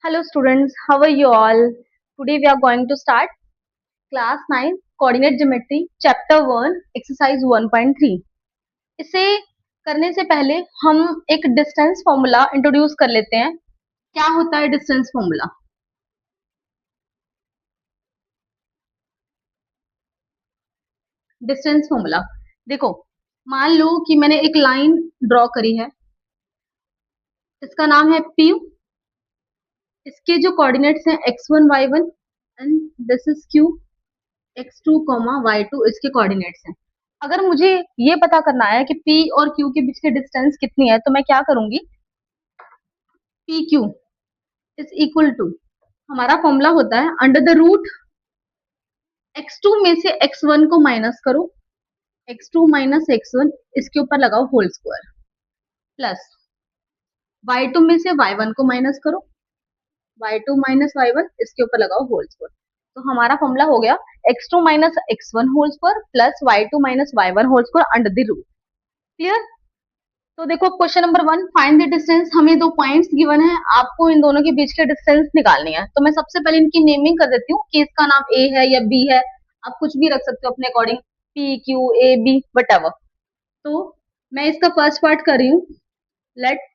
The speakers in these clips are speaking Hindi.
Hello students, how are you all? Today we are going to start class 9 coordinate geometry chapter 1 exercise 1.3. इसे करने से पहले हम एक डिस्टेंस फॉर्मूला इंट्रोड्यूस कर लेते हैं. क्या होता है डिस्टेंस फॉर्मूला? डिस्टेंस फॉर्मूला देखो, मान लो कि मैंने एक लाइन ड्रॉ करी है. इसका नाम है P. इसके जो कोऑर्डिनेट्स हैं x1 y1 and this is Q. x2, y2 इसके कोऑर्डिनेट्स हैं. अगर मुझे ये पता करना है कि P और Q के बीच की डिस्टेंस कितनी है तो मैं क्या करूंगी? PQ इज इक्वल टू, हमारा फॉर्मूला होता है अंडर द रूट x2 में से x1 को माइनस करो, x2 माइनस x1 इसके ऊपर लगाओ होल स्क्वायर, प्लस y2 में से y1 को माइनस करो, y2 माइनस y1 इसके ऊपर लगाओ होल स्क्वायर. तो हमारा फॉर्मूला हो गया x2 minus x1 whole square plus y2 minus y1 whole square under the root. Clear? तो देखो question number 1, find the distance. हमें दो पॉइंट्स गिवन है, आपको इन दोनों के बीच के डिस्टेंस निकालनी है. तो मैं सबसे पहले इनकी नेमिंग कर देती हूँ कि इसका नाम ए है या बी है. आप कुछ भी रख सकते हो अपने according, P Q A B whatever. तो मैं इसका फर्स्ट पार्ट कर रही हूँ. Let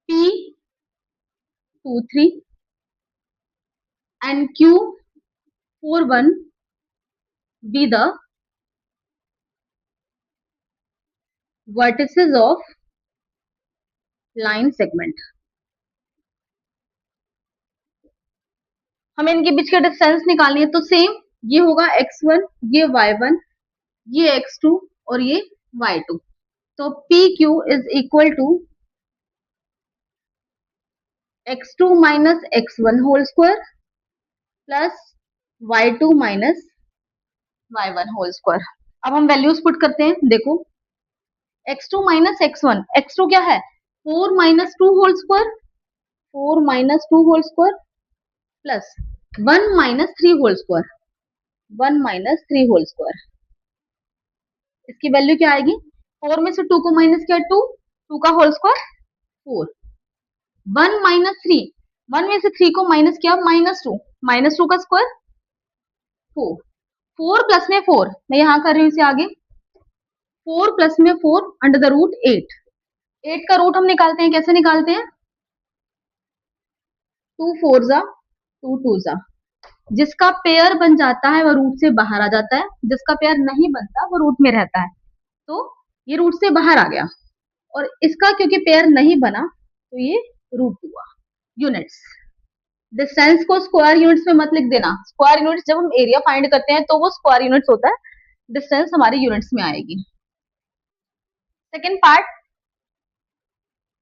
P 2 3 and Q4 1 be the vertices of line segment. हमें इनके बीच का डिस्टेंस निकालनी है. तो सेम ये होगा x1, ये y1, ये x2 और ये y2. तो PQ is equal to x2 minus x1 whole square plus y2 minus y1 whole square. अब हम वैल्यूज पुट करते हैं. देखो x2 माइनस x1, x2 क्या है? 4 minus 2 whole square, 4 minus 2 whole square plus 1 minus 3 whole square, 1 minus 3 whole square. इसकी वैल्यू क्या आएगी? 4 में से 2 को माइनस किया 2, 2 का होल स्क्वायर 4. 1 माइनस 3, 1 में से 3 को माइनस किया -2, -2 का स्क्वायर 4. 4 प्लस में 4, मैं यहां कर रही हूं इसे आगे. 4 प्लस में 4 अंडर द रूट 8. 8 का रूट हम निकालते हैं. कैसे निकालते हैं? 2 4 जा 2 2 जा. जिसका पेयर बन जाता है वो रूट से बाहर आ जाता है, जिसका पेयर नहीं बनता वो रूट में रहता है. तो ये रूट से बाहर आ गया और इसका क्योंकि पेयर नहीं बना तो ये रूट हुआ. यूनिट्स, डिस्टेंस को स्क्वायर यूनिट्स में मत लिख देना. स्क्वायर यूनिट्स जब हम एरिया फाइंड करते हैं तो वो स्क्वायर यूनिट्स होता है, डिस्टेंस हमारी यूनिट्स में आएगी. सेकेंड पार्ट,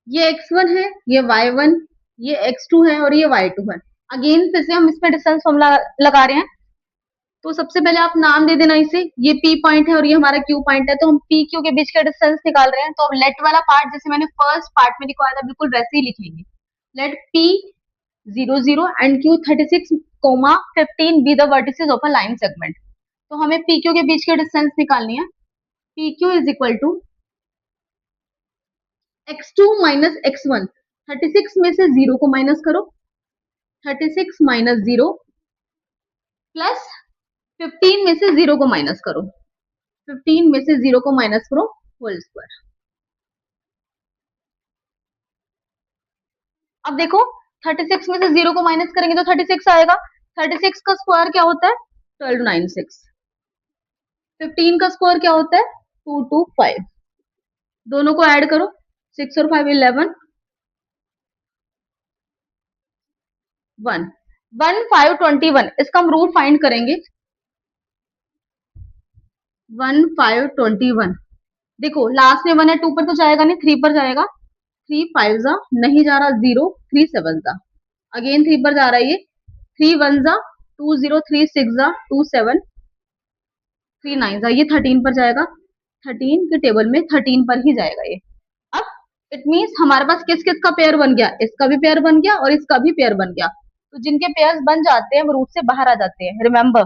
ये x1 है, ये y1, ये x2 है और ये y2 है. अगेन फिर से हम इसमें डिस्टेंस फॉर्मूला लगा रहे हैं. तो सबसे पहले आप नाम दे देना इसे. ये P पॉइंट है और ये हमारा Q पॉइंट है. तो हम P Q के बीच का डिस्टेंस निकाल रहे हैं. तो अब लेट वाला पार्ट जैसे मैंने फर्स्ट पार्ट में लिखवाया था बिल्कुल वैसे ही लिखेंगे. Let P 0 0 and Q 36, 15 be the vertices of a line segment. तो हमें PQ के बीच की डिस्टेंस निकालनी है. PQ is equal to x2 minus x1. 36 में से 0 को माइनस करो, 36 माइनस 0 प्लस 15 में से 0 को माइनस करो, 15 में से 0 को माइनस करो होल स्क्वायर. अब देखो 36 में से 0 को माइनस करेंगे तो 36 आएगा. 36 का स्क्वायर क्या होता है? 1296. 15 का स्क्वायर क्या होता है? 225. दोनों को ऐड करो, 6 और 5 11, 1 1 5 21. इसका हम रूट फाइंड करेंगे. 1 5 21. देखो लास्ट में 1 है, 2 पर तो जाएगा नहीं, 3 पर जाएगा. 3 5 जा नहीं जा रहा 0, 3 7 जा अगेन 3 पर जा रहा है. ये 3 1 जा 2 0, 3 6 जा 2 7, 3 9 जा ये 13 पर जाएगा. 13 के टेबल में 13 पर ही जाएगा ये. अब इट मीन्स हमारे पास किस किस का पेयर बन गया? इसका भी पेयर बन गया और इसका भी पेयर बन गया. तो जिनके पेयर बन जाते हैं वो रूट से बाहर आ जाते हैं. रिमेंबर,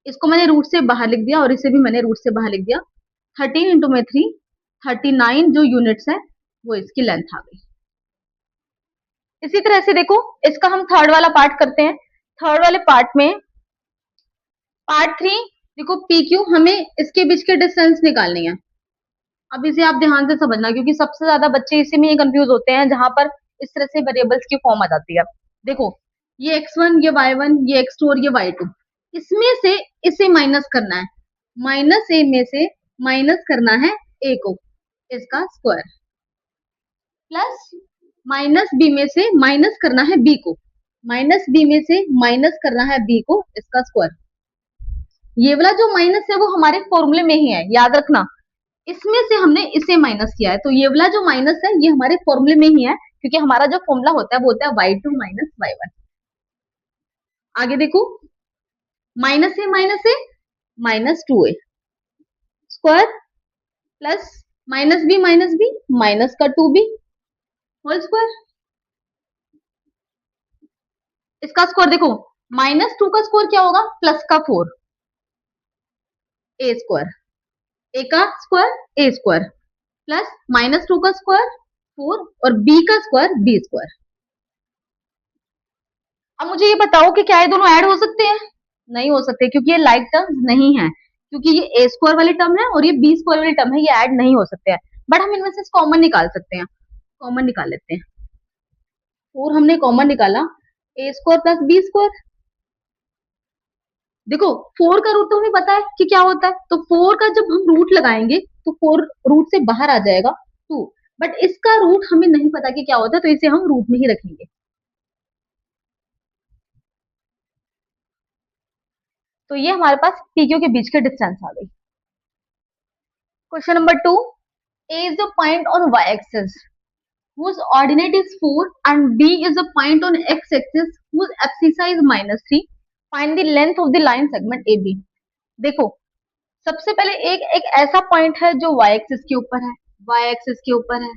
इसको मैंने रूट से बाहर लिख दिया और इसे भी मैंने रूट से बाहर लिख दिया. 13 इंटू में 3, 39 जो यूनिट्स है वो इसकी लेंथ आ गई. इसी तरह से देखो, इसका हम थर्ड वाला पार्ट करते हैं। थर्ड वाले पार्ट में पार्ट 3, देखो पी क्यू, हमें इसके बीच के डिस्टेंस निकालनी है। अब इसे आप ध्यान से समझना, क्योंकि सबसे ज्यादा बच्चे इसी में ही कंफ्यूज होते हैं, जहां पर इस तरह से वेरिएबल्स की फॉर्म आ जाती है। देखो, ये x1, ये y1, ये x2 और ये y2, इसमें से इसे माइनस करना है। माइनस ए में से माइनस करना है ए को, इसका स्क्वायर, प्लस माइनस बी में से माइनस करना है बी को, माइनस बी में से माइनस करना है बी को, इसका स्क्वायर। ये वाला जो माइनस है वो हमारे फॉर्मूले में ही है, याद रखना। इसमें से हमने इसे माइनस किया है, तो ये वाला जो माइनस है ये हमारे फॉर्मूले में ही है, क्योंकि हमारा जो फॉर्मूला होता है वो होता है y2 माइनस y1। आगे देखो, minus A minus 2a square, plus minus B minus का 2b होल स्क्वायर। इसका स्क्वायर देखो, माइनस 2 का स्क्वायर क्या होगा, प्लस का 4, ए स्क्वायर, ए का स्क्वायर ए स्क्वायर, प्लस माइनस 2 का स्क्वायर 4 और बी का स्क्वायर बी स्क्वायर। अब मुझे ये बताओ कि क्या ये दोनों ऐड हो सकते हैं? नहीं हो सकते, क्योंकि ये लाइक टर्म्स नहीं है, क्योंकि ये ए स्क्वायर वाली टर्म है और ये बी स्क्वायर वाली टर्म है, ये ऐड नहीं हो सकते हैं। बट हम इनमें से कॉमन निकाल सकते हैं, कॉमन निकाल लेते हैं। 4 हमने कॉमन निकाला, ए स्क्वायर प्लस बी स्क्वायर। देखो, 4 का रूट तो हमें पता है कि क्या होता है, तो 4 का जब हम रूट लगाएंगे तो 4 रूट से बाहर आ जाएगा 2, बट इसका रूट हमें नहीं पता कि क्या होता है, तो इसे हम रूट में ही रखेंगे। तो ये हमारे पास पीक्यू के बीच के डिस्टेंस आ गई। Question number 2, A is the point on y-axis whose ordinate is 4 and B is a point on x-axis whose abscissa is -3. Find the length of the line segment AB. देखो, सबसे पहले एक ऐसा पॉइंट है जो y एक्सिस के ऊपर है, y एक्सिस के ऊपर है।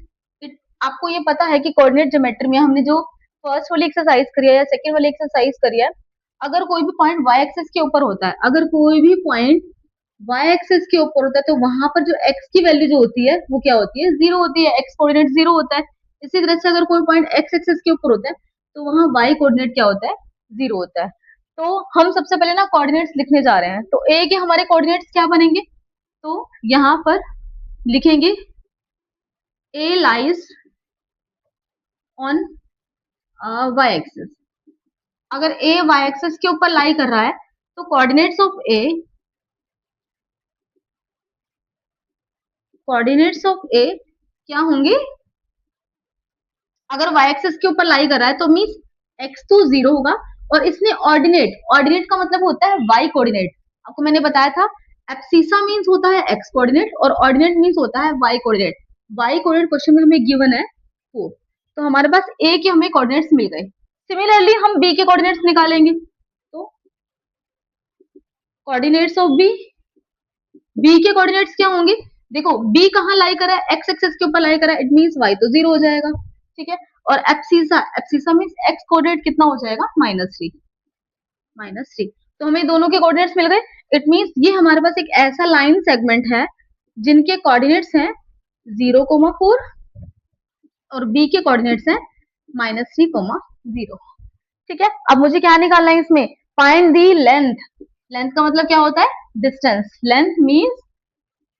आपको ये पता है कि कोऑर्डिनेट ज्योमेट्री में हमने जो फर्स्ट वाली एक्सरसाइज करी है या सेकंड वाली एक्सरसाइज करी है, अगर कोई भी पॉइंट y एक्सिस के ऊपर होता है, अगर कोई भी पॉइंट y एक्सिस के ऊपर होता है, तो वहां पर जो x की वैल्यू जो होती है वो क्या होती है, 0 होती है, x कोऑर्डिनेट 0 होता है। इसी तरह से अगर कोई पॉइंट x एक्सिस के ऊपर होता है, तो वहां y कोऑर्डिनेट क्या होता है, 0 होता है। तो हम सबसे पहले ना कोऑर्डिनेट्स लिखने जा रहे हैं, तो a के हमारे कोऑर्डिनेट्स क्या बनेंगे, तो यहाँ पर लिखेंगे a lies on y axis. अगर a y एक्सिस के ऊपर लाई कर रहा है, तो कोऑर्डिनेट्स ऑफ a क्या होंगे, अगर y एक्सिस के ऊपर लाई कर रहा है तो मींस x तो 0 होगा, और इसने ऑर्डिनेट का मतलब होता है y कोऑर्डिनेट। आपको मैंने बताया था, एब्सिसा मींस होता है x कोऑर्डिनेट और ऑर्डिनेट मींस होता है y coordinate. y coordinate question में हमें गिवन है 4, तो हमारे पास a के हमें कोऑर्डिनेट्स मिल गए। सिमिलरली हम b के कोऑर्डिनेट्स निकालेंगे, तो कोऑर्डिनेट्स ऑफ b के कोऑर्डिनेट्स क्या होंगे, देखो b कहाँ लाई करा है, x एक्सिस के ऊपर लाई करा है, इट मींस y तो 0 हो जाएगा, ठीक है। और एब्सिसा मींस x कोऑर्डिनेट कितना हो जाएगा, -3। तो हमें दोनों के कोऑर्डिनेट्स मिल गए, इट मींस ये हमारे पास एक ऐसा लाइन सेगमेंट है जिनके कोऑर्डिनेट्स हैं 0,4 और b के कोऑर्डिनेट्स हैं -3,0। ठीक है, अब मुझे क्या निकालना है इसमें, फाइंड दी लेंथ। लेंथ का मतलब क्या होता है, डिस्टेंस। लेंथ मींस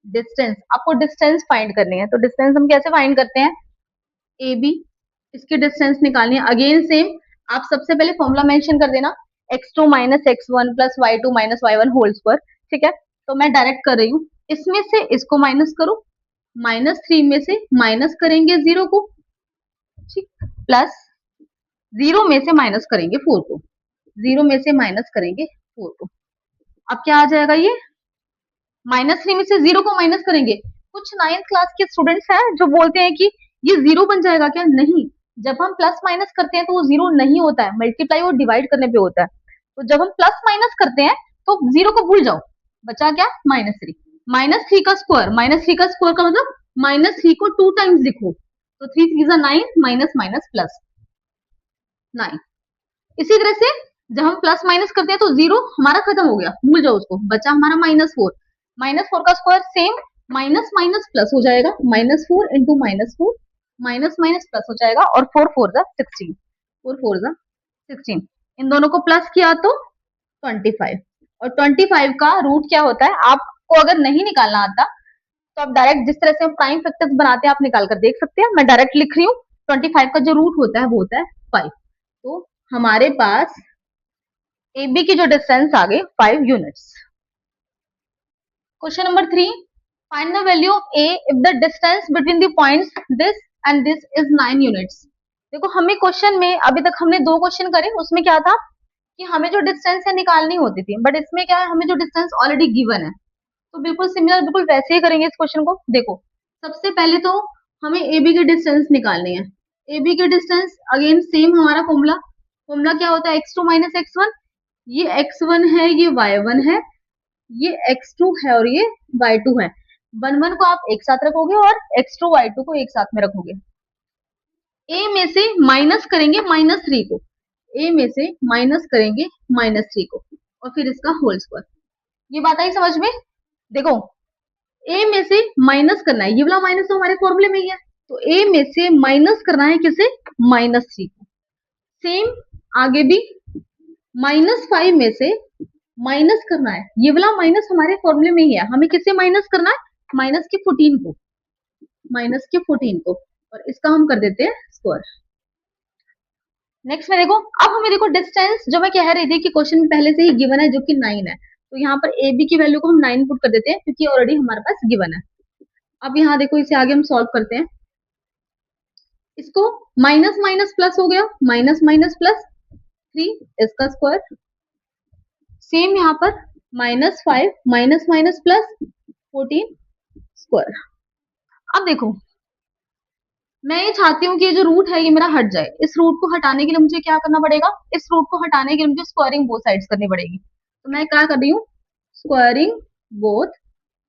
डिस्टेंस, आपको डिस्टेंस फाइंड करनी है। तो डिस्टेंस हम कैसे फाइंड करते हैं, ए बी, इसकी डिस्टेंस निकालनी है। अगेन सेम, आप सबसे पहले फॉर्मूला मेंशन कर देना, x2 minus x1 plus y2 minus y1 whole square. ठीक है, तो मैं डायरेक्ट कर रही हूँ, इसमें से इसको माइनस करो, -3 में से माइनस करेंगे 0 को, ठीक, प्लस 0 में से माइनस करेंगे 4 को, 0 में से माइनस करेंगे 4 को। अब क्या आ जाएगा, ये -3 में से 0 को माइनस करेंगे। कुछ 9th क्लास के स्टूडेंट्स हैं जो बोलते हैं कि ये 0 बन जाएगा क्या, नहीं, जब हम प्लस माइनस करते हैं तो वो 0 नहीं होता है, मल्टीप्लाई और डिवाइड करने पे होता है। तो जब हम प्लस माइनस करते हैं तो 0 को भूल जाओ, बचा क्या, -3। -3 का स्क्वायर, -3 का स्क्वायर का मतलब -3 को 2 टाइम्स लिखो, तो 3 3 9, माइनस माइनस प्लस 9। इसी तरह से जब हम प्लस माइनस करते हैं तो 0 हमारा खत्म हो गया, भूल जाओ उसको, बचा हमारा -4। -4 का square same, minus minus plus हो जाएगा, -4 इंटू -4, माइनस माइनस प्लस हो जाएगा, और 4 4 16। 4 4 जा 16, इन दोनों को प्लस किया तो 25, और 25 का रूट क्या होता है आपको अगर नहीं निकालना आता तो आप डायरेक्ट जिस तरह से हम प्राइम फैक्टर्स बनाते हैं आप निकाल कर देख सकते हैं। मैं डायरेक्ट लिख रही हूँ, 25 का जो रूट होता है वो होता है 5। तो हमारे पास ए बी की जो डिस्टेंस आ गई 5 units. Question number 3, find the value of A if the distance between the points this and this is 9 units. देखो हमें क्वेश्चन में अभी तक हमने 2 क्वेश्चन करे, उसमें क्या था कि हमें जो डिस्टेंस है निकालनी होती थी, बट इसमें क्या है हमें जो डिस्टेंस ऑलरेडी गिवन है, तो बिल्कुल सिमिलर बिल्कुल वैसे ही करेंगे इस क्वेश्चन को। देखो सबसे पहले तो हमें ए बी की डिस्टेंस निकालनी है। ए बी की डिस्टेंस अगेन सेम हमारा फॉर्मूला, फॉर्मूला क्या होता है x2 माइनस x1, ये x1 है ये y1 है, ये x2 है और ये y2 है। 1 1 को आप एक साथ रखोगे और x2 y2 को एक साथ में रखोगे। a में से माइनस करेंगे -3 को, a में से माइनस करेंगे -3 को और फिर इसका होल स्क्वायर। ये बात आई समझ में? देखो a में से माइनस करना है, ये वाला माइनस तो हमारे फॉर्मूले में ही है, तो a में से माइनस करना है किसे, -3 को। सेम आगे भी -5 में से माइनस करना है, ये वाला माइनस हमारे फॉर्मूले में ही है, हमें किसे माइनस करना है, माइनस के 14 को, माइनस के 14 को, और इसका हम कर देते हैं स्क्वायर। नेक्स्ट में देखो, अब हमें देखो डिस्टेंस जो मैं कह रही थी कि क्वेश्चन में पहले से ही गिवन है जो कि 9 है, तो यहाँ पर ए बी की वैल्यू को हम 9 पुट कर देते हैं क्योंकि ऑलरेडी हमारे पास गिवन है। अब यहाँ देखो इसे आगे हम सॉल्व करते हैं, इसको माइनस माइनस प्लस हो गया, माइनस माइनस प्लस 3 इसका स्क्वायर, सेम यहाँ पर -5 माइनस माइनस प्लस 14 स्क्वायर। अब देखो मैं ये चाहती हूँ कि ये जो रूट है ये मेरा हट जाए, इस रूट को हटाने के लिए मुझे क्या करना पड़ेगा, इस रूट को हटाने के लिए मुझे स्क्वायरिंग बोथ साइड्स करनी पड़ेगी। तो मैं क्या कर रही हूँ, स्क्वायरिंग बोथ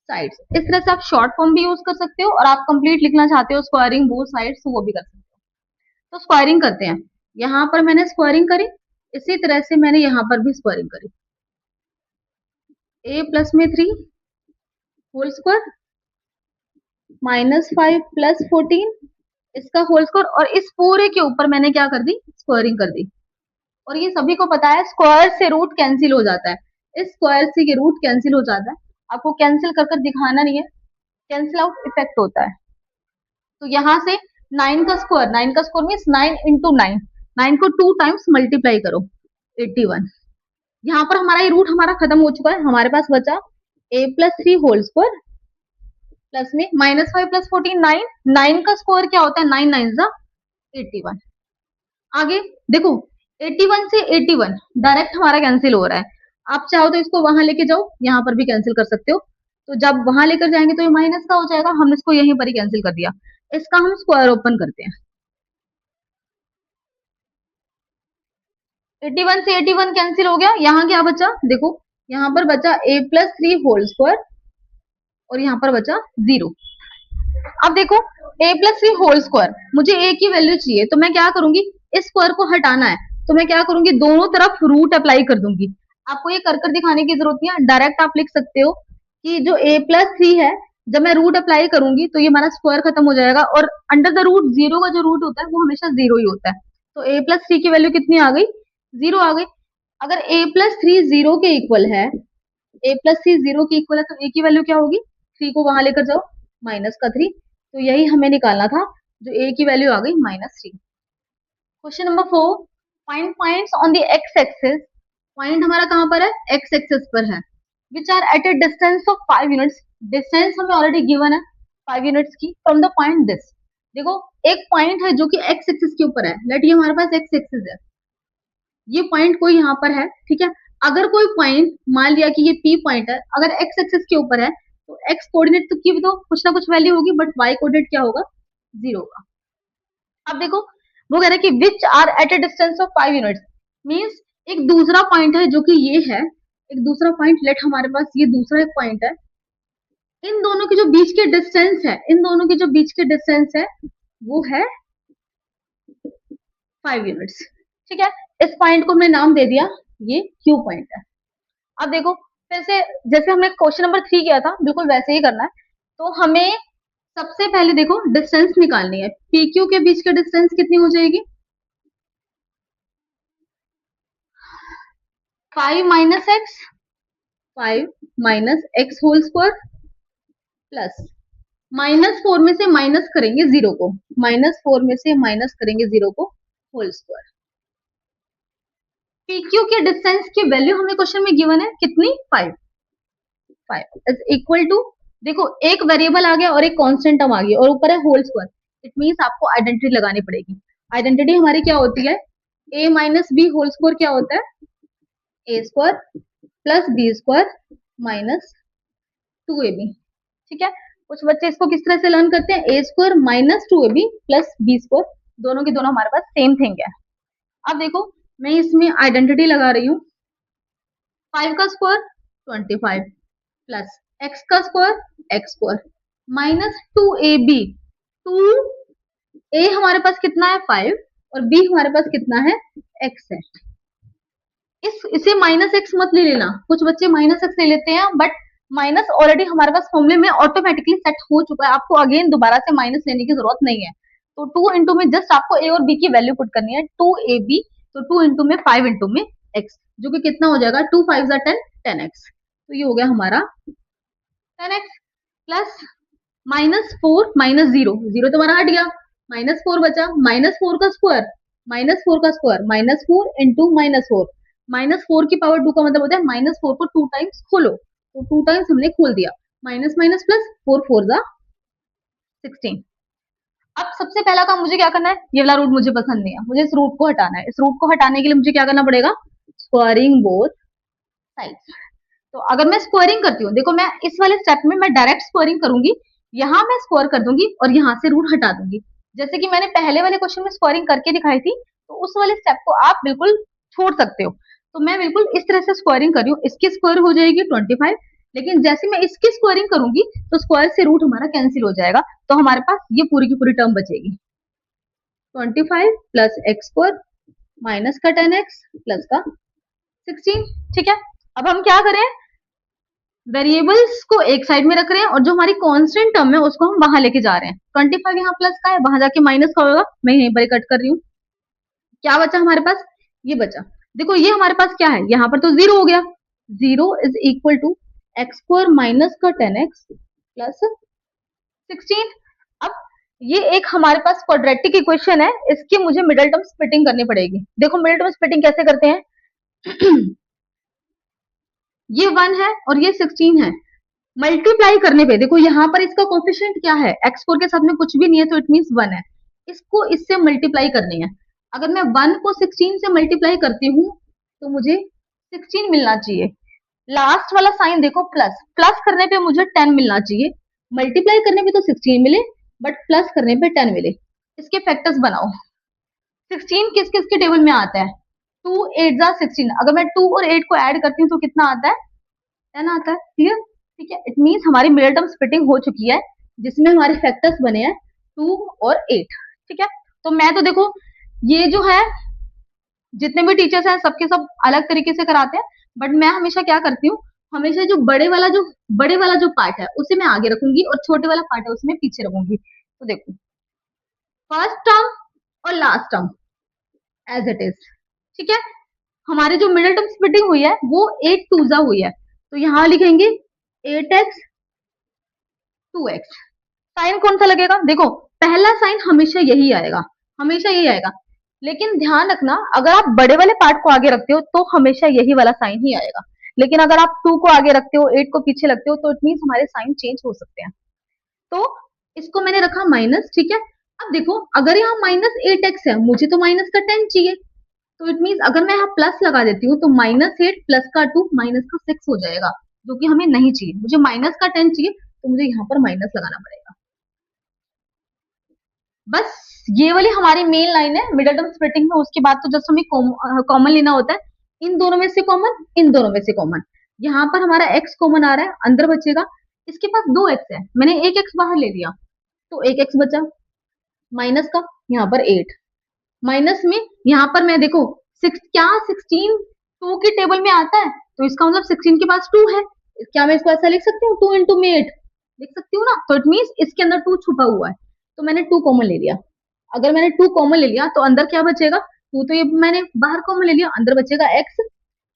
साइड्स। इस तरह से आप शॉर्ट फॉर्म भी यूज कर सकते हो और आप कंप्लीट लिखना चाहते हो स्क्वायरिंग बोथ साइड्स तो वो भी कर सकते हो। तो स्क्वायरिंग करते हैं, यहाँ पर मैंने स्क्वायरिंग करी, इसी तरह से मैंने यहाँ पर भी स्क्वायरिंग करी, a प्लस में 3 होल स्क्वायर -5 प्लस 14 इसका होल स्क्वायर, और इस पूरे के ऊपर मैंने क्या कर दी, स्क्वायरिंग कर दी। और ये सभी को पता है स्क्वायर से रूट कैंसिल हो जाता है, इस स्क्वायर से ये रूट कैंसिल हो जाता है, आपको कैंसिल कर दिखाना नहीं है, कैंसिल आउट इफेक्ट होता है। तो यहाँ से 9 का स्क्वायर, 9 का स्क्वायर मीन्स 9 इंटू 9, 9 को 2 टाइम्स मल्टीप्लाई करो 81। यहाँ पर हमारा ये रूट हमारा खत्म हो चुका है, हमारे पास बचा a plus 3 whole square plus में -5 प्लस 14 9, 9 का स्क्वायर क्या होता है, 9 9 जा 81। आगे देखो 81 से 81 डायरेक्ट हमारा कैंसिल हो रहा है, आप चाहो तो इसको वहां लेके जाओ, यहाँ पर भी कैंसिल कर सकते हो। तो जब वहां लेकर जाएंगे तो ये माइनस का हो जाएगा, हमने इसको यहीं पर ही कैंसिल कर दिया। इसका हम स्क्वायर ओपन करते हैं, 81 से 81 कैंसिल हो गया, यहाँ क्या बचा देखो, यहाँ पर बचा a प्लस 3 होल स्क्वायर और यहाँ पर बचा 0। अब देखो a प्लस 3 होल स्क्वायर, मुझे a की वैल्यू चाहिए, तो मैं क्या करूंगी, इस स्क्वायर को हटाना है, तो मैं क्या करूंगी, दोनों तरफ रूट अप्लाई कर दूंगी। आपको ये कर दिखाने की जरूरत नहीं है, डायरेक्ट आप लिख सकते हो कि जो a प्लस 3 है, जब मैं रूट अप्लाई करूंगी तो ये हमारा स्क्वायर खत्म हो जाएगा, और अंडर द रूट 0 का जो रूट होता है वो हमेशा 0 ही होता है। तो a प्लस 3 की वैल्यू कितनी आ गई, 0 आ गई। अगर a प्लस 3 0 के इक्वल है, a प्लस 3 0 के इक्वल है, तो a की वैल्यू क्या होगी, 3 को वहां लेकर जाओ माइनस का 3, तो यही हमें निकालना था, जो a की वैल्यू आ गई -3। Question number 4, find points on the X axis. Point हमारा कहां पर है, एक्स एक्सिस पर है, which are at a distance of 5 units. Distance हमें ऑलरेडी गिवन है 5 यूनिट्स की फ्रॉम द पॉइंट दिस। देखो एक पॉइंट है जो कि एक्स एक्सिस के ऊपर है, लेट ये हमारे पास एक्स एक्सिस है, ये पॉइंट कोई यहाँ पर है, ठीक है। अगर कोई पॉइंट मान लिया कि ये पी पॉइंट है, अगर एक्स एक्सिस के ऊपर है तो एक्स कोऑर्डिनेट तो की तो कुछ ना कुछ वैल्यू होगी, बट वाई कोऑर्डिनेट क्या होगा, 0 होगा। अब देखो वो कह रहा है कि which are at a distance of 5 units, means एक दूसरा पॉइंट है जो कि ये है, एक दूसरा पॉइंट, लेट हमारे पास ये दूसरा एक पॉइंट है, इन दोनों के जो बीच के डिस्टेंस है, इन दोनों के जो बीच के डिस्टेंस है वो है 5 यूनिट्स, ठीक है। इस पॉइंट को हमने नाम दे दिया, ये क्यू पॉइंट है। अब देखो फिर से जैसे हमने क्वेश्चन नंबर 3 किया था बिल्कुल वैसे ही करना है। तो हमें सबसे पहले देखो डिस्टेंस निकालनी है, पी क्यू के बीच की डिस्टेंस कितनी हो जाएगी, 5 minus X, 5 minus X whole square plus -4 में से माइनस करेंगे 0 को, -4 में से माइनस करेंगे 0 को होल स्क्वायर। PQ के डिस्टेंस की वैल्यू हमें क्वेश्चन में गिवन है कितनी, 5 इज इक्वल टू, देखो एक वेरिएबल आ गया और एक कांस्टेंट टर्म आ गया और ऊपर है होल स्क्वायर, इट मींस आपको आइडेंटिटी लगानी पड़ेगी। आइडेंटिटी हमारी क्या होती है, a minus B whole square क्या होता है, a square plus B square minus 2ab। ठीक है, कुछ बच्चे इसको किस तरह से लर्न करते हैं, a square minus 2ab plus B square, दोनों के दोनों हमारे पास सेम थिंग है। अब देखो मैं इसमें आइडेंटिटी लगा रही हूँ, 5 का स्क्वायर 25 प्लस x का square x square minus 2ab, 2a हमारे पास कितना है 5 और b हमारे पास कितना है x है। इसे माइनस एक्स मत ले लेना, कुछ बच्चे माइनस एक्स ले लेते हैं, बट माइनस ऑलरेडी हमारे पास फॉर्मूले में ऑटोमेटिकली सेट हो चुका है, आपको अगेन दोबारा से माइनस लेने की जरूरत नहीं है। तो 2 इंटू में जस्ट आपको a और b की वैल्यू पुट करनी है, 2ab, तो 2 इंटू में 5 इंटू में x, जो कि कितना हो जाएगा 2 5 10, 10x, तो ये हो गया हमारा 10x प्लस -4 माइनस 0, 0 तो हमारा हट गया, -4 बचा, -4 का स्क्वायर, -4 का स्क्वायर -4 इंटू -4, -4 की पावर 2 का मतलब होता है -4 को 2 टाइम्स खोलो, तो 2 टाइम्स हमने खोल दिया, माइनस माइनस प्लस 4 4 जा 16। अब सबसे पहला काम मुझे क्या करना है, ये वाला रूट मुझे पसंद नहीं है, मुझे इस रूट को हटाना है। इस रूट को हटाने के लिए मुझे क्या करना पड़ेगा, स्क्वायरिंग बोथ साइड्स। तो अगर मैं स्क्वायरिंग करती हूँ, देखो मैं इस वाले स्टेप में मैं डायरेक्ट स्क्वायरिंग करूंगी, यहाँ मैं स्क्वायर कर दूंगी और यहाँ से रूट हटा दूंगी, जैसे कि मैंने पहले वाले क्वेश्चन में स्क्वायरिंग करके दिखाई थी, तो उस वाले स्टेप को आप बिल्कुल छोड़ सकते हो। तो मैं बिल्कुल इस तरह से स्क्वायरिंग कर रही हूँ, इसकी स्क्वायर हो जाएगी 25, लेकिन जैसे मैं इसकी स्क्वायरिंग करूंगी तो स्क्वायर से रूट हमारा कैंसिल हो जाएगा, तो हमारे पास ये पूरी की पूरी टर्म बचेगी, 25 प्लस एक्स स्क्वायर माइनस का 10x प्लस का 16। ठीक है, अब हम क्या करें, वेरिएबल्स को एक साइड में रख रहे हैं और जो हमारी कांस्टेंट टर्म है उसको हम वहां लेके जा रहे हैं। 25 यहाँ प्लस का है, वहां जाके माइनस का होगा, मैं यहीं पर कट कर रही हूँ। क्या बचा हमारे पास, ये बचा, देखो ये हमारे पास क्या है, यहाँ पर तो 0 हो गया, 0 is equal to x square minus का 10x प्लस 16। अब ये एक हमारे पास क्वाड्रेटिक इक्वेशन है, इसकी मुझे मिडल टर्म स्प्लिटिंग करनी पड़ेगी। देखो मिडल टर्म स्प्लिटिंग कैसे करते हैं ये 1 है और ये 16 है, मल्टीप्लाई करने पे देखो यहाँ पर इसका कोफिशिएंट क्या है, x4 के साथ में कुछ भी नहीं है तो इट मींस 1 है, इसको इससे मल्टीप्लाई करनी है। अगर मैं 1 को 16 से मल्टीप्लाई करती हूँ तो मुझे 16 मिलना चाहिए, लास्ट वाला साइन देखो प्लस, प्लस करने पे मुझे 10 मिलना चाहिए, मल्टीप्लाई करने पे तो 16 मिले बट प्लस करने पे 10 मिले। इसके फैक्टर्स बनाओ, 16 किस किस के टेबल में आता है, 2 8 जा 16, अगर मैं 2 और 8 को ऐड करती हूँ तो कितना आता है, 10 आता है। क्लियर, ठीक है, इट मींस हमारी मिडल टर्म स्प्लिटिंग हो चुकी है, जिसमें हमारे फैक्टर्स बने हैं 2 और 8। ठीक है, तो मैं तो देखो ये जो है जितने भी टीचर्स हैं सबके सब अलग तरीके से कराते हैं, बट मैं हमेशा क्या करती हूँ, हमेशा जो बड़े वाला जो पार्ट है उसे मैं आगे रखूंगी और छोटे वाला पार्ट है उसमें पीछे रखूंगी। तो देखो फर्स्ट टर्म और last term as it is. ठीक है, हमारी जो मिडिल टर्म स्प्लिटिंग हुई है वो 8 टूजा हुई है, तो यहां लिखेंगे 8x 2x। साइन कौन सा लगेगा, देखो पहला साइन हमेशा यही आएगा, हमेशा यही आएगा, लेकिन ध्यान रखना अगर आप बड़े वाले पार्ट को आगे रखते हो तो हमेशा यही वाला साइन ही आएगा, लेकिन अगर आप 2 को आगे रखते हो 8 को पीछे रखते हो तो इट मींस हमारे साइन चेंज हो सकते हैं। तो इसको मैंने रखा माइनस। ठीक है, अब देखो अगर यहाँ -8x है, मुझे तो माइनस का 10 चाहिए, तो इट मींस अगर मैं यहाँ प्लस लगा देती हूँ तो -8 प्लस का 2 माइनस का 6 हो जाएगा, जो कि हमें नहीं चाहिए, मुझे माइनस का 10 चाहिए, तो मुझे यहाँ पर माइनस लगाना पड़ेगा। बस ये वाली हमारी मेन लाइन है मिडल टर्म स्प्लिटिंग में, उसके बाद तो जस्ट हमें कॉमन लेना होता है, इन दोनों में से कॉमन, इन दोनों में से कॉमन, यहाँ पर हमारा x कॉमन आ रहा है, अंदर बचेगा, इसके पास 2x है, मैंने एक x बाहर ले लिया तो एक x बचा, माइनस का यहाँ पर 8, माइनस में यहाँ पर मैं देखो 16 2 की टेबल में आता है, तो इसका मतलब 16 के पास 2 है, क्या मैं इसको ऐसा लिख सकती हूँ 2 इंटू में 8 लिख सकती हूँ ना, तो इट मींस इसके अंदर 2 छुपा हुआ है, तो मैंने 2 कॉमन ले लिया। अगर मैंने 2 कॉमन ले लिया तो अंदर क्या बचेगा, 2 तो ये मैंने बाहर कॉमन ले लिया, अंदर बचेगा x,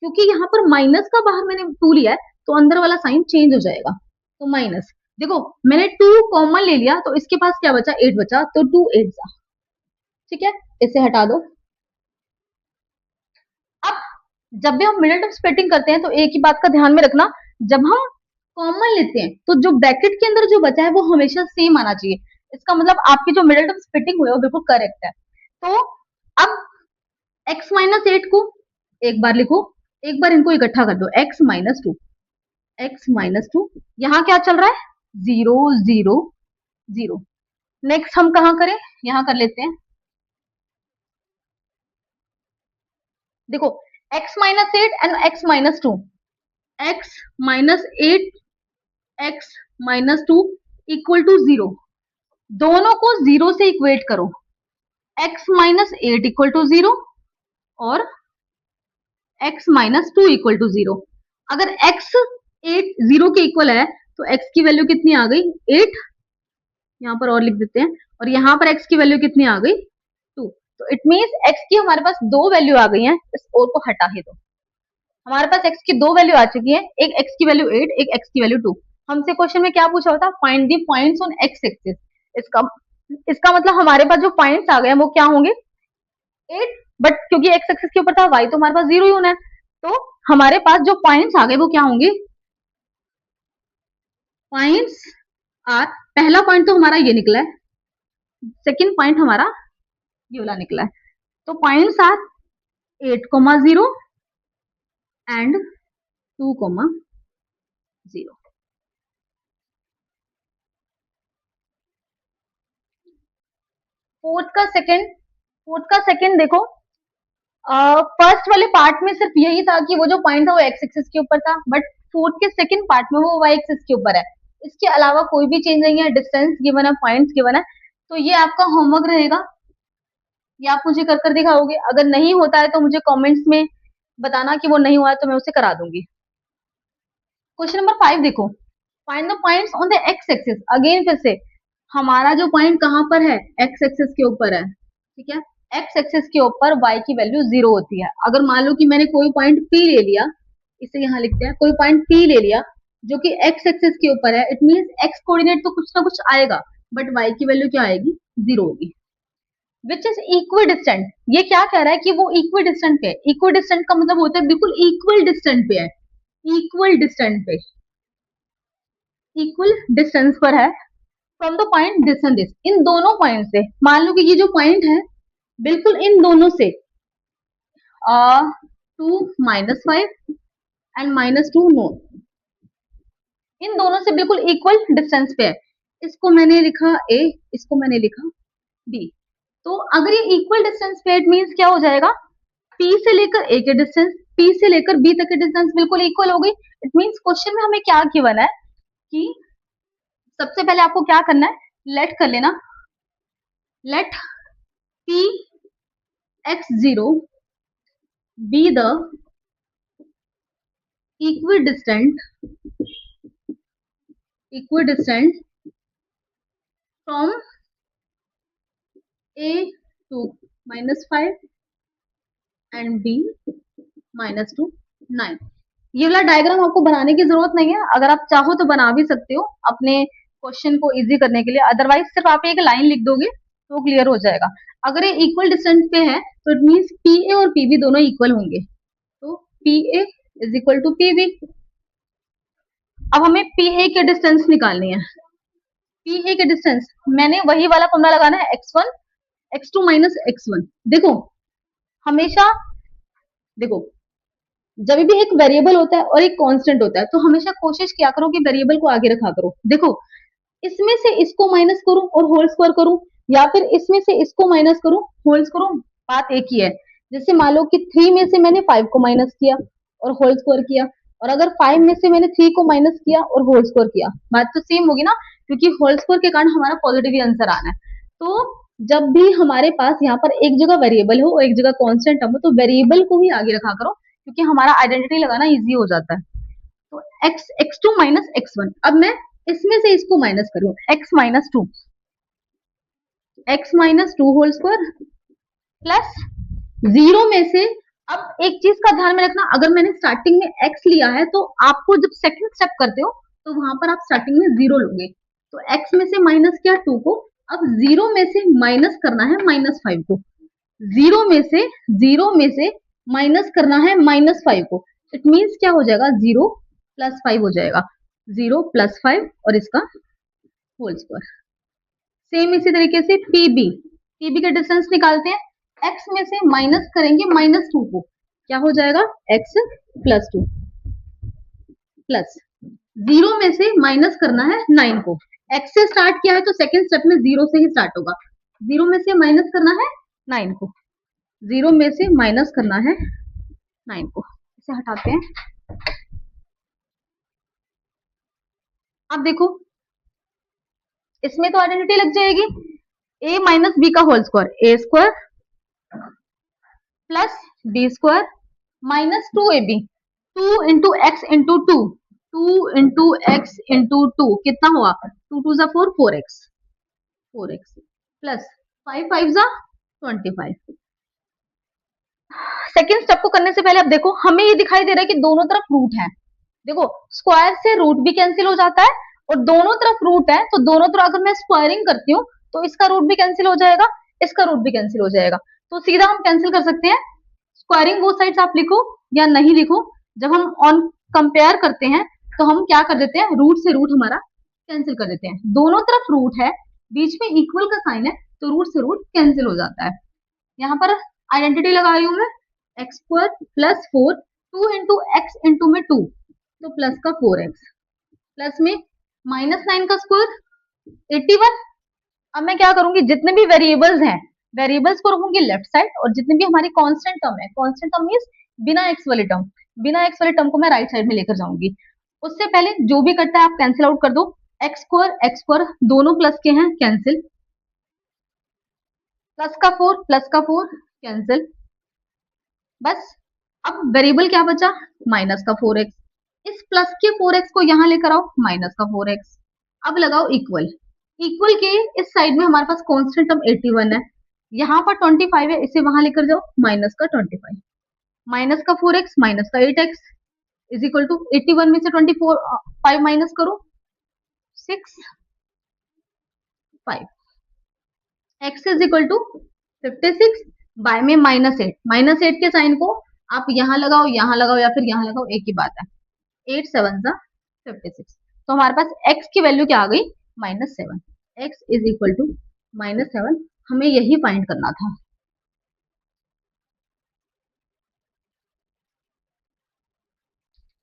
क्योंकि यहाँ पर माइनस का बाहर मैंने 2 लिया है तो अंदर वाला साइन चेंज हो जाएगा, तो माइनस। देखो मैंने 2 कॉमन ले लिया तो इसके पास क्या बचा, 8 बचा, तो 2 8 जा, ठीक है, इसे हटा दो। अब जब भी हम मिडिल टर्म स्प्लिटिंग करते हैं तो एक ही बात का ध्यान में रखना, जब हम कॉमन लेते हैं तो जो ब्रैकेट के अंदर जो बचा है वो हमेशा सेम आना चाहिए। इसका मतलब आपकी जो मिडिल टर्म स्प्लिटिंग हुई है वो बिल्कुल करेक्ट है। तो अब x माइनस 8 को एक बार लिखो, एक बार इनको इकट्ठा कर दो, x माइनस 2, x माइनस 2, यहाँ क्या चल रहा है, 0 0 0। नेक्स्ट हम कहाँ करें, यहाँ कर लेते हैं। देखो x minus 8 and x minus 2, x minus 8 x minus 2 equal to 0, दोनों को 0 से इक्वेट करो, x माइनस 8 इक्वल टू 0 और x माइनस 2 इक्वल टू 0। अगर x 8 0 के इक्वल है तो x की वैल्यू कितनी आ गई, 8, यहाँ पर और लिख देते हैं, और यहाँ पर x की वैल्यू कितनी आ गई, 2। तो इट मीन्स x की हमारे पास दो वैल्यू आ गई हैं, इस और को हटा ही दो। हमारे पास x की दो वैल्यू आ चुकी है, एक x की वैल्यू 8, एक x की वैल्यू 2। हमसे क्वेश्चन में क्या पूछा होता, find the points on x axis. इसका मतलब हमारे पास जो पॉइंट्स आ गए हैं वो क्या होंगे, 8, बट क्योंकि x एक्सिस के ऊपर था, y तो हमारे पास 0 ही होना है, तो हमारे पास जो पॉइंट्स आ गए वो क्या होंगे, पॉइंट्स आर, पहला पॉइंट तो हमारा ये निकला है, सेकंड पॉइंट हमारा ये वाला निकला है, तो पॉइंट्स आर 8,0 एंड 2,0। फोर्थ का सेकंड देखो, फर्स्ट वाले पार्ट में सिर्फ यही था कि वो जो पॉइंट था वो एक्स एक्सिस के ऊपर था, बट फोर्थ के सेकंड पार्ट में वो वाई एक्सिस के ऊपर है। इसके अलावा कोई भी चेंज नहीं है, डिस्टेंस गिवन है, पॉइंट्स गिवन है। तो ये आपका होमवर्क रहेगा, ये आप मुझे कर कर दिखाओगे। अगर नहीं होता है तो मुझे कमेंट्स में बताना कि वो नहीं हुआ है, तो मैं उसे करा दूंगी। क्वेश्चन नंबर 5 देखो, find the points on the X axis. Again फिर से हमारा जो पॉइंट कहाँ पर है, एक्स एक्सिस के ऊपर है, ठीक है। एक्स एक्सिस के ऊपर y की वैल्यू 0 होती है। अगर मान लो कि मैंने कोई पॉइंट P ले लिया, इसे यहाँ लिखते हैं, कोई पॉइंट P ले लिया जो कि x एक्सिस के ऊपर है, इट मींस x कोऑर्डिनेट तो कुछ ना कुछ आएगा, बट y की वैल्यू क्या आएगी, 0 होगी। विच इज इक्वल डिस्टेंट, ये क्या कह रहा है कि वो इक्वल डिस्टेंट पे है। इक्वल डिस्टेंट का मतलब होता है बिल्कुल इक्वल डिस्टेंट पे है, इक्वल डिस्टेंस पे, इक्वल डिस्टेंस पर है from the point this and this. इन दोनों पॉइंट से, मान लो कि ये जो पॉइंट है बिल्कुल इन दोनों से 2 -5 एंड -2 नो, इन दोनों से बिल्कुल इक्वल डिस्टेंस पे है। इसको मैंने लिखा a, इसको मैंने लिखा b। तो अगर ये इक्वल डिस्टेंस पे, इट मींस क्या हो जाएगा, p से लेकर a के डिस्टेंस, p से लेकर b तक के डिस्टेंस बिल्कुल इक्वल हो गई। इट मींस क्वेश्चन में हमें क्या गिवन है कि सबसे पहले आपको क्या करना है, लेट कर लेना, late p x0 be the equidistant from a to -5 and b -2 9। ये वाला डायग्राम आपको बनाने की जरूरत नहीं है, अगर आप चाहो तो बना भी सकते हो अपने क्वेश्चन को इजी करने के लिए, अदरवाइज सिर्फ आप एक लाइन लिख दोगे तो क्लियर हो जाएगा। अगर ये इक्वल डिस्टेंस पे है तो इट मींस पी ए और पी बी दोनों इक्वल होंगे, तो P A is equal to P B. अब हमें पी ए के डिस्टेंस निकालनी है। पी ए के डिस्टेंस मैंने वही वाला फॉर्मूला लगाना है, x1 x2 माइनस x1। देखो हमेशा, देखो जब भी एक वेरिएबल होता है और एक कांस्टेंट होता है तो हमेशा कोशिश किया करो कि वेरिएबल को आगे रखा करो। देखो इसमें से इसको माइनस करूं और होल स्क्वायर करूं, या फिर इसमें से इसको माइनस करूं होल स्क्वायर, बात एक ही है। जैसे मान लो कि 3 में से मैंने 5 को माइनस किया और होल स्क्वायर किया, और अगर 5 में से मैंने 3 को माइनस किया और होल स्क्वायर किया, बात तो सेम होगी ना, क्योंकि होल स्क्वायर के कारण हमारा पॉजिटिव आंसर आना है। तो जब भी हमारे पास यहाँ पर एक जगह वेरिएबल हो और एक जगह कांस्टेंट हो, तो वेरिएबल को ही आगे रखा करो, क्योंकि हमारा आइडेंटिटी लगाना इजी हो जाता है। तो x2 माइनस x1, अब मैं इसमें से इसको माइनस करूं, x minus 2 whole square plus 0 में से अब एक चीज का ध्यान में रखना, अगर मैंने स्टार्टिंग में x लिया है तो आपको जब सेकंड स्टेप करते हो तो वहां पर आप स्टार्टिंग में 0 लोगे। तो x में से माइनस किया 2 को, अब 0 में से माइनस करना है -5 को। 0 में से माइनस करना है -5 को। इट मीन्स क्या हो जाएगा, 0 + 5 हो जाएगा। 0 + 5 और इसका होल स्क्वायर। सेम इसी तरीके से पीबी का डिस्टेंस निकालते हैं। x में से माइनस करेंगे -2 को, क्या हो जाएगा, x + 2 प्लस 0 में से माइनस करना है 9 को। x से स्टार्ट किया है तो सेकंड स्टेप में 0 से ही स्टार्ट होगा। 0 में से माइनस करना है 9 को, 0 में से माइनस करना है 9 को। इसे हटाते हैं। अब देखो इसमें तो आइडेंटिटी लग जाएगी, a - b का whole square, a² plus b² -2ab, 2 into X into 2, 2 into X into 2 कितना हुआ, 2 2 जा 4, 4x प्लस 5 5 जा 25। सेकेंड स्टेप को करने से पहले अब देखो हमें ये दिखाई दे रहा है कि दोनों तरफ रूट है। देखो स्क्वायर से रूट भी कैंसिल हो जाता है और दोनों तरफ रूट है तो दोनों तरफ अगर मैं स्क्वायरिंग करती हूँ तो इसका रूट भी कैंसिल हो जाएगा, इसका रूट भी कैंसिल हो जाएगा। तो सीधा हम कैंसिल कर सकते हैं। स्क्वायरिंग बोथ साइड्स आप लिखो या नहीं लिखो, जब हम ऑन कंपेयर करते हैं तो हम क्या कर देते हैं, रूट से रूट हमारा कैंसिल कर देते हैं। दोनों तरफ रूट है, बीच में इक्वल का साइन है तो रूट से रूट कैंसिल हो जाता है। यहाँ पर आइडेंटिटी लगाई हूं मैं, x² + 4, 2 इंटू एक्स इंटू में 2 तो प्लस का 4x प्लस में -9 का स्क्वायर 81। अब मैं क्या करूंगी, जितने भी वेरिएबल्स हैं वेरिएबल्स को रखूंगी लेफ्ट साइड और जितने भी हमारी कांस्टेंट टर्म है, कांस्टेंट टर्म मींस बिना एक्स वाली टर्म को मैं राइट साइड में लेकर जाऊंगी। उससे पहले जो भी करता है आप कैंसिल आउट कर दो, x² दोनों प्लस के हैं कैंसिल, प्लस का 4 कैंसिल। बस अब वेरिएबल क्या बचा, माइनस का 4x। इस प्लस के 4x को यहां लेकर आओ, माइनस का 4x। अब लगाओ इक्वल, इक्वल के इस साइड में हमारे पास कांस्टेंट टर्म 81 है, यहाँ पर 25 है, इसे वहां लेकर जाओ, माइनस का 25, माइनस का 4x माइनस का 8x इज इक्वल टू 81 में से 24 5 माइनस करो 6 5, x is equal to 56 by में -8 के साइन को आप यहाँ लगाओ या फिर यहाँ लगाओ, एक ही बात है। 8 7 जा 56 तो हमारे पास x की वैल्यू क्या आ गई, -7। x इज इक्वल टू -7, हमें यही फाइंड करना था।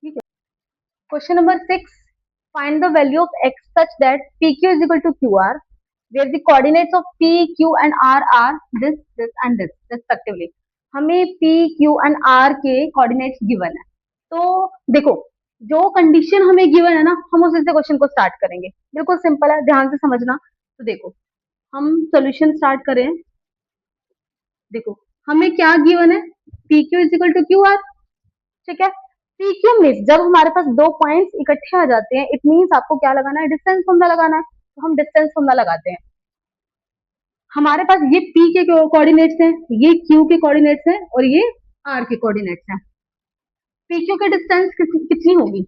ठीक है, question number 6, find the value of x such that pq is equal to qr where the coordinates of p, q and r are this and this respectively। हमें p, q and r के कोऑर्डिनेट्स गिवन है। तो देखो जो कंडीशन हमें गिवन है ना, हम उसी से क्वेश्चन को स्टार्ट करेंगे। बिल्कुल सिंपल है, ध्यान से समझना। तो देखो हम सॉल्यूशन स्टार्ट करें। देखो हमें क्या गिवन है, P Q is equal to Q R. ठीक है, पी क्यू में जब हमारे पास दो पॉइंट्स इकट्ठे आ जाते हैं, इट मीन्स आपको क्या लगाना है, डिस्टेंस फॉर्मूला लगाना है। तो हम डिस्टेंस फॉर्मूला लगाते हैं। हमारे पास ये P के कोऑर्डिनेट्स हैं, ये Q के कोऑर्डिनेट्स हैं और ये R के कोऑर्डिनेट्स हैं। PQ की डिस्टेंस कितनी होगी,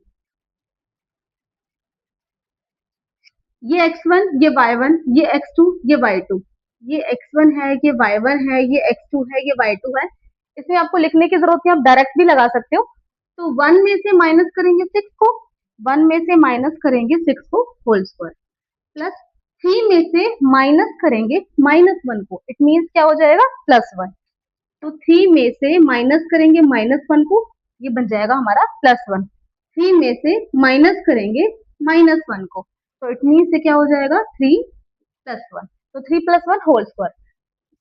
ये x1 ये y1 ये x2 ये y2, ये x1 है ये y1 है ये x2 है ये y2 है। इसमें आपको लिखने की जरूरत नहीं, आप डायरेक्ट भी लगा सकते हो। तो 1 में से माइनस करेंगे 6 को, 1 में से माइनस करेंगे 6 को होल स्क्वायर, प्लस 3 में से माइनस करेंगे -1 को, इट मीन्स क्या हो जाएगा, +1। तो 3 में से माइनस करेंगे -1 को, ये बन जाएगा हमारा +1। 3 में से माइनस करेंगे -1 को, तो इट मीन्स से क्या हो जाएगा, 3 + 1। तो 3 + 1 होल स्क्वायर।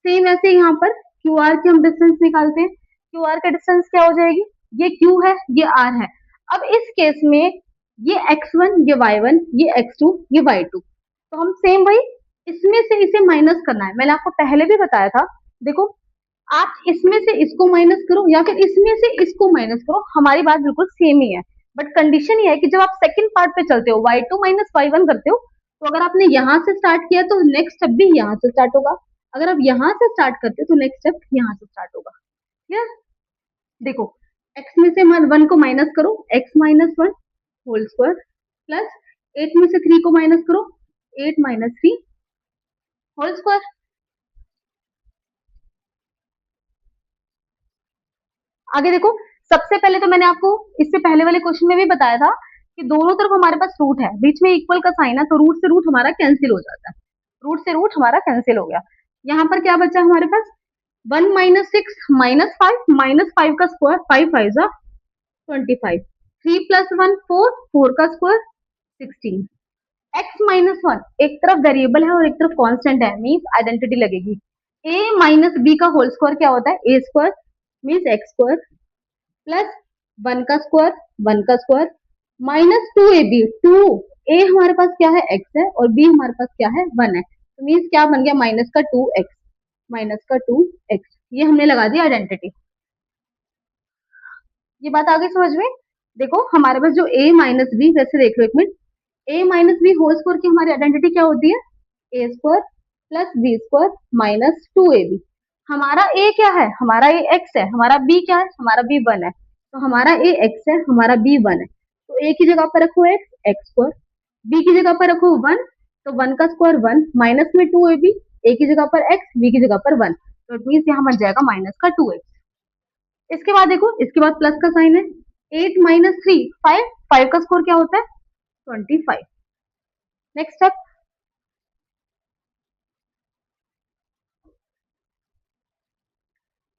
सेम ऐसे यहाँ पर क्यू आर की हम डिस्टेंस निकालते हैं। क्यू आर का डिस्टेंस क्या हो जाएगी, ये क्यू है ये आर है। अब इस केस में ये x1 ये y1 ये x2 ये y2, तो हम सेम वही इसमें से इसे माइनस करना है। मैंने आपको पहले भी बताया था, देखो आप इसमें से इसको माइनस करो या फिर इसमें से इसको माइनस करो, हमारी बात बिल्कुल सेम ही है। बट कंडीशन ये है कि जब आप सेकंड पार्ट पे चलते हो, y2 - y1 करते हो, तो अगर आपने यहाँ से स्टार्ट किया तो नेक्स्ट स्टेप भी यहाँ से स्टार्ट होगा। अगर आप यहाँ से स्टार्ट करते हो तो नेक्स्ट स्टेप यहाँ से स्टार्ट होगा। क्लियर? देखो x में से 1 को माइनस करो, x minus 1 whole square plus 8 में से 3 को माइनस करो, 8 माइनस 3 होल स्क्वायर। आगे देखो, सबसे पहले तो मैंने आपको इससे पहले वाले क्वेश्चन में भी बताया था कि दोनों तरफ हमारे पास रूट है, बीच में इक्वल का साइन है, तो रूट से रूट हमारा कैंसिल हो जाता है, रूट से रूट हमारा कैंसिल हो गया। यहाँ पर क्या बचा हमारे पास, 1 माइनस 6 माइनस 5 का स्क्वायर, 5 5 जा 25, 3 प्लस 1 4, 4 का स्क्वायर 16, x माइनस 1 एक तरफ वेरिएबल है और एक तरफ कांस्टेंट है, मींस आइडेंटिटी लगेगी। a माइनस b का होल स्क्वायर क्या होता है, a square means x square plus 1 का स्क्वायर माइनस 2ab, 2a हमारे पास क्या है x है और b हमारे पास क्या है 1 है, तो मींस क्या बन गया माइनस का 2x, माइनस का 2x, ये हमने लगा दी आइडेंटिटी। ये बात आ गई समझ में। देखो हमारे पास जो a माइनस बी, वैसे देख लो एक minute, a minus B whole square की हमारी आइडेंटिटी क्या होती है, a square plus B square minus 2ab। हमारा a क्या है, हमारा a x है, हमारा b क्या है, हमारा b 1 है, तो हमारा a x है, हमारा b 1 है, तो a की जगह पर रखो x, x स्क्वायर, b की जगह पर रखो 1, तो 1 का स्क्वायर 1 माइनस में 2ab, a की जगह पर x, b की जगह पर 1, तो इट मींस यहाँ बन जाएगा माइनस का 2x। इसके बाद देखो, इसके बाद प्लस का साइन है, 8 माइनस 3 5, 5 का स्क्वायर क्या होता है 25। नेक्स्ट स्टेप,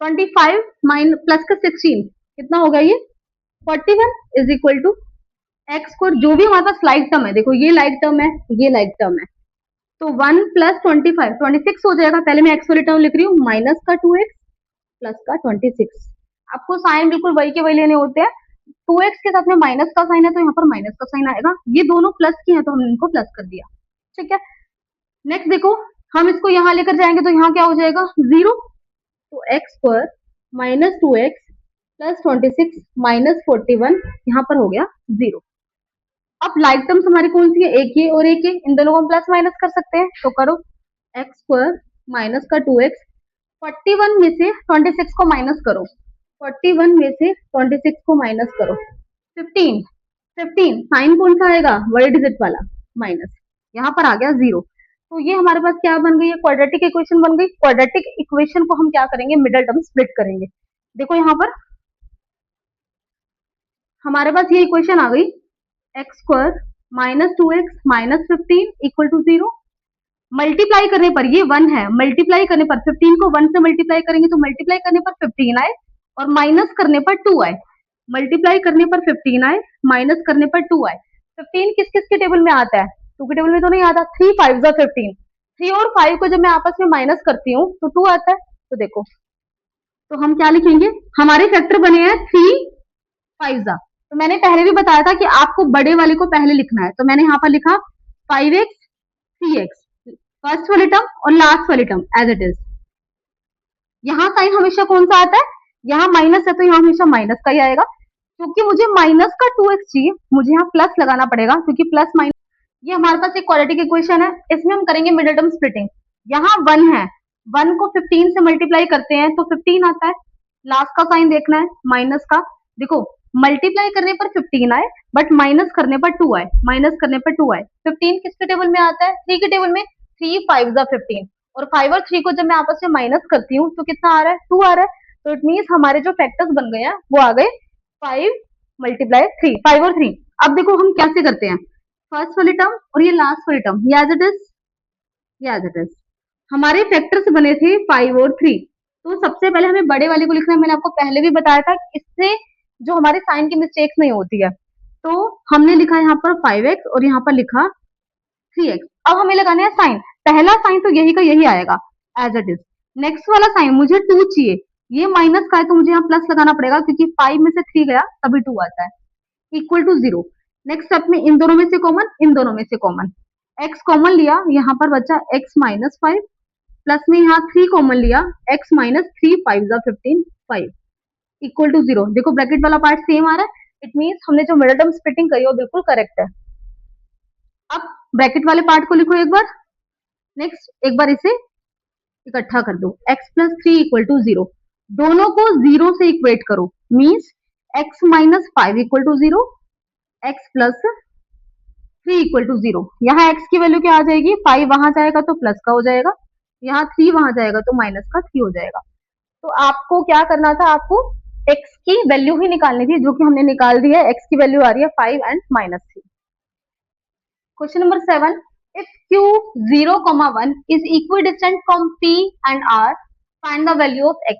25 माइनस प्लस का 16 कितना होगा ये 41 is equal to x square, जो भी हमारे पास लाइक टर्म है, देखो ये लाइक टर्म है, ये लाइक टर्म है, तो 1 प्लस 25 26 हो जाएगा। पहले मैं एक्स वाली टर्म लिख रही हूँ, माइनस का 2x प्लस का 26। आपको साइन बिल्कुल वही के वही लेने होते हैं, 2x के साथ में माइनस का साइन है तो यहाँ पर माइनस का साइन आएगा, ये दोनों प्लस की है तो हमने इनको प्लस कर दिया, ठीक है। नेक्स्ट देखो, हम इसको यहाँ लेकर जाएंगे तो यहाँ क्या हो जाएगा 0, तो x square minus 2x plus 26 minus 41 यहाँ पर हो गया 0। अब लाइक टर्म्स हमारी कौन सी है, एक ये और एक ये, इन दोनों को हम प्लस माइनस कर सकते हैं, तो करो एक्स स्क्वायर माइनस का 2x, 41 में से 26 को माइनस करो, 41 में से 26 को माइनस करो, 15 15 साइन कौन सा आएगा बड़े डिजिट वाला माइनस, यहाँ पर आ गया 0। तो ये हमारे पास क्या बन गई है, क्वाड्रेटिक इक्वेशन बन गई। क्वाड्रेटिक इक्वेशन को हम क्या करेंगे, मिडल टर्म स्प्लिट करेंगे। देखो यहाँ पर हमारे पास ये इक्वेशन आ गई, x square minus 2x minus 15 equal to 0, multiply करने पर ये 1 है, मल्टीप्लाई करने पर 15 को 1 से मल्टीप्लाई करेंगे तो मल्टीप्लाई करने पर 15 आए और माइनस करने पर 2 आए, मल्टीप्लाई करने पर 15 आए, माइनस करने पर 2 आए। 15 किस किस के टेबल में आता है, 2 के टेबल में तो नहीं आता, 3 5 जा 15, 3 और 5 को जब मैं आपस में माइनस करती हूँ तो 2 आता है। तो देखो, तो हम क्या लिखेंगे, हमारे फैक्टर बने हैं 3 5 जा, तो मैंने पहले भी बताया था कि आपको बड़े वाले को पहले लिखना है, तो मैंने यहाँ पर लिखा 5x 3x, फर्स्ट वाली टर्म और लास्ट वाली टर्म एज इट इज। यहाँ साइन हमेशा कौन सा आता है, यहाँ माइनस है तो यहाँ हमेशा माइनस का ही आएगा, क्योंकि मुझे माइनस का 2x चाहिए, मुझे यहाँ प्लस लगाना पड़ेगा, क्योंकि प्लस माइनस, ये हमारे पास एक क्वाड्रेटिक इक्वेशन है, इसमें हम करेंगे मिडिल टर्म स्प्लिटिंग। यहाँ 1 है, 1 को 15 से मल्टीप्लाई करते हैं तो 15 आता है, लास्ट का साइन देखना है माइनस का, देखो मल्टीप्लाई करने पर 15 आए बट माइनस करने पर 2 आए, माइनस करने पर 2 आए। 15 किसके टेबल में आता है, 3 के टेबल में, 3 5 जा 15, और 5 और 3 को जब मैं आपस में माइनस करती हूँ तो कितना आ रहा है 2 आ रहा है, तो इट मीन्स हमारे जो फैक्टर्स बन गए हैं वो आ गए 5 मल्टीप्लाई 3, 5 और 3। अब देखो हम कैसे करते हैं, फर्स्ट वाली टर्म और ये लास्ट वाली टर्म, ये एज इट इज, ये एज इट इज। हमारे फैक्टर्स बने थे 5 और 3, तो सबसे पहले हमें बड़े वाले को लिखना है, मैंने आपको पहले भी बताया था, इससे जो हमारे साइन की मिस्टेक्स नहीं होती है। तो हमने लिखा यहाँ पर 5x और यहाँ पर लिखा 3x। अब हमें लगाना है साइन, पहला साइन तो यही का यही आएगा एज इट इज, नेक्स्ट वाला साइन मुझे 2 चाहिए, ये माइनस का है तो मुझे यहाँ प्लस लगाना पड़ेगा, क्योंकि 5 में से 3 गया तभी 2 आता है, इक्वल टू 0। नेक्स्ट स्टेप में इन दोनों में से कॉमन, इन दोनों में से कॉमन, x कॉमन लिया, यहाँ पर बचा x माइनस 5, प्लस में यहाँ 3 कॉमन लिया, x माइनस 3 5 जा 15 5 इक्वल टू 0। देखो ब्रैकेट वाला पार्ट सेम आ रहा है, इट मीन्स हमने जो मिडिल टर्म स्प्लिटिंग करी वो बिल्कुल करेक्ट है। अब ब्रैकेट वाले पार्ट को लिखो एक बार, नेक्स्ट एक बार इसे इकट्ठा कर दो, x प्लस 3 इक्वल टू 0, दोनों को 0 से इक्वेट करो, means x minus 5 equal to 0, x plus 3 equal to 0। यहाँ x की वैल्यू क्या आ जाएगी, 5 वहां जाएगा तो प्लस का हो जाएगा, यहाँ 3 वहां जाएगा तो माइनस का 3 हो जाएगा। तो आपको क्या करना था, आपको x की वैल्यू ही निकालनी थी, जो कि हमने निकाल दी है। x की वैल्यू आ रही है 5 and minus 3। Question number 7, if q 0,1 is equidistant from p and r, find the value of x।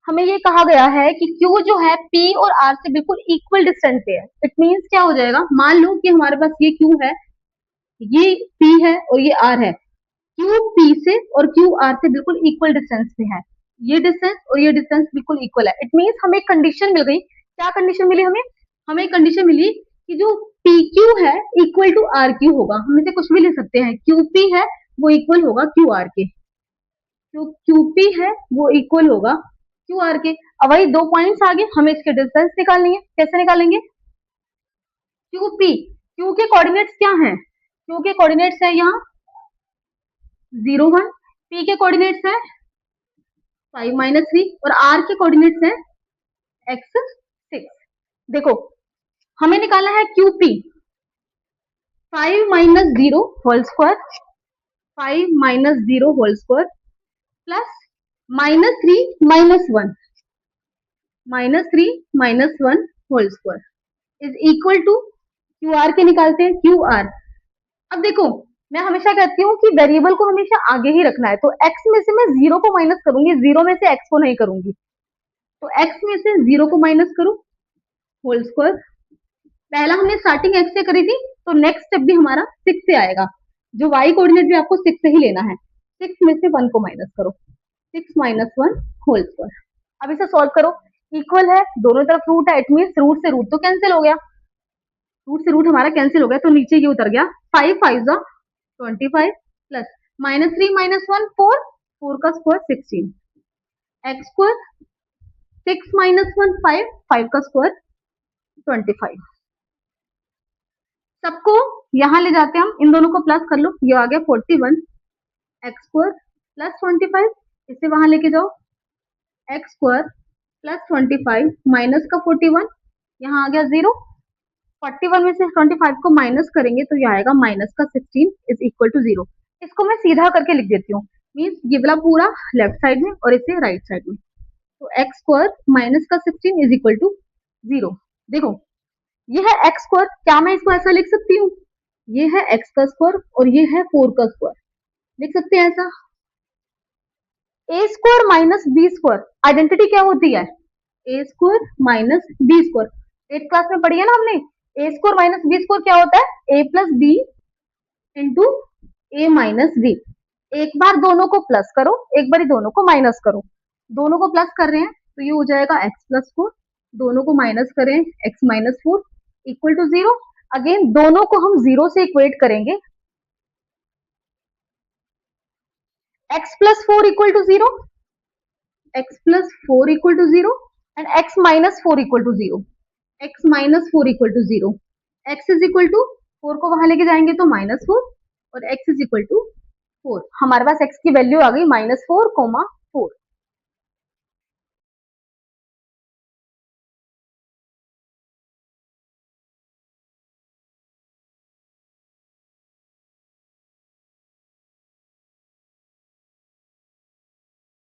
हमें ये कहा गया है कि q जो है p और r से बिल्कुल इक्वल डिस्टेंस पे है। इट मीन्स क्या हो जाएगा, मान लो कि हमारे पास ये q है, ये p है और ये r है। q p से और q r से बिल्कुल इक्वल डिस्टेंस पे है। ये डिस्टेंस और ये डिस्टेंस बिल्कुल इक्वल है। इट मीन्स हमें एक कंडीशन मिल गई। क्या कंडीशन मिली हमें, हमें एक कंडीशन मिली कि जो PQ है इक्वल टू RQ होगा। हम इसे कुछ भी लिख सकते हैं, QP है वो इक्वल होगा QR के, जो QP है वो इक्वल होगा QR के। अब वही 2 पॉइंट्स आगे, हमें इसके डिस्टेंस निकालनी है। कैसे निकालेंगे, QP, Q के कोऑर्डिनेट्स क्या हैं, Q के कोऑर्डिनेट्स है यहाँ 0 1, P के कोऑर्डिनेट्स है 5 माइनस 3 और R के कोऑर्डिनेट्स है x 6। देखो हमें निकालना है QP, 5 minus 0 whole square, 5 minus 0 whole square plus minus 3 minus 1, minus 3 minus 1 whole square is equal to QR के निकालते हैं QR। अब देखो मैं हमेशा कहती हूँ कि वेरिएबल को हमेशा आगे ही रखना है, तो x में से मैं 0 को माइनस करूंगी, 0 में से x को नहीं करूंगी। तो x में से 0 को माइनस करूं, होल स्क्वायर। पहला हमने स्टार्टिंग x से करी थी, तो नेक्स्ट स्टेप भी हमारा 6 से आएगा। जो y कोऑर्डिनेट भी आपको 6 से ही लेना है। 6 में से 1 को माइनस करो, 6 माइनस 1 होल स्क्वायर। अब इसे सॉल्व करो, इक्वल है, दोनों तरफ रूट है, इट मीन्स रूट से रूट तो कैंसिल हो गया, रूट से रूट हमारा कैंसिल हो गया, तो नीचे ये उतर गया 5 5 जा 25 प्लस माइनस 3 माइनस 1 4, 4 का स्क्वायर 16, एक्स स्क्वायर 6 माइनस 1 5, 5 का स्क्वायर 25। सबको यहां ले जाते हैं हम, इन दोनों को प्लस कर लो, ये आ गया 41 एक्स स्क्वायर प्लस 25, इसे वहां लेके जाओ, एक्स स्क्वायर प्लस 25 माइनस का 41, यहाँ आ गया 0, 41 में से 25 को माइनस करेंगे तो ये आएगा माइनस का 16 इज इक्वल टू 0। इसको मैं सीधा करके लिख देती हूँ, मीन्स ये वाला पूरा लेफ्ट साइड में और इसे राइट साइड में। तो एक्स स्क्वायर माइनस का 16 इज इक्वल टू 0। देखो ये है एक्स स्क्वायर, क्या मैं इसको ऐसा लिख सकती हूँ, ये है एक्स का स्क्वायर और ये है 4 का स्क्वायर, लिख सकते हैं ऐसा। A square minus B square, identity क्या होती है, A square minus B square. 8th class में पढ़ी है ना हमने, A square minus B square क्या होता है, A plus B into A minus B. एक बार दोनों को प्लस करो, एक बार दोनों को माइनस करो। दोनों को प्लस कर रहे हैं तो ये हो जाएगा एक्स प्लस 4, दोनों को माइनस करें x minus 4 equal to 0। Again दोनों को हम 0 से इक्वेट करेंगे, x plus 4 equal to 0, x plus 4 equal to 0 and x minus 4 equal to 0, x minus 4 equal to 0। x is equal to 4 को वहां लेके जाएंगे तो माइनस 4 और x इज इक्वल टू 4। हमारे पास x की वैल्यू आ गई माइनस 4,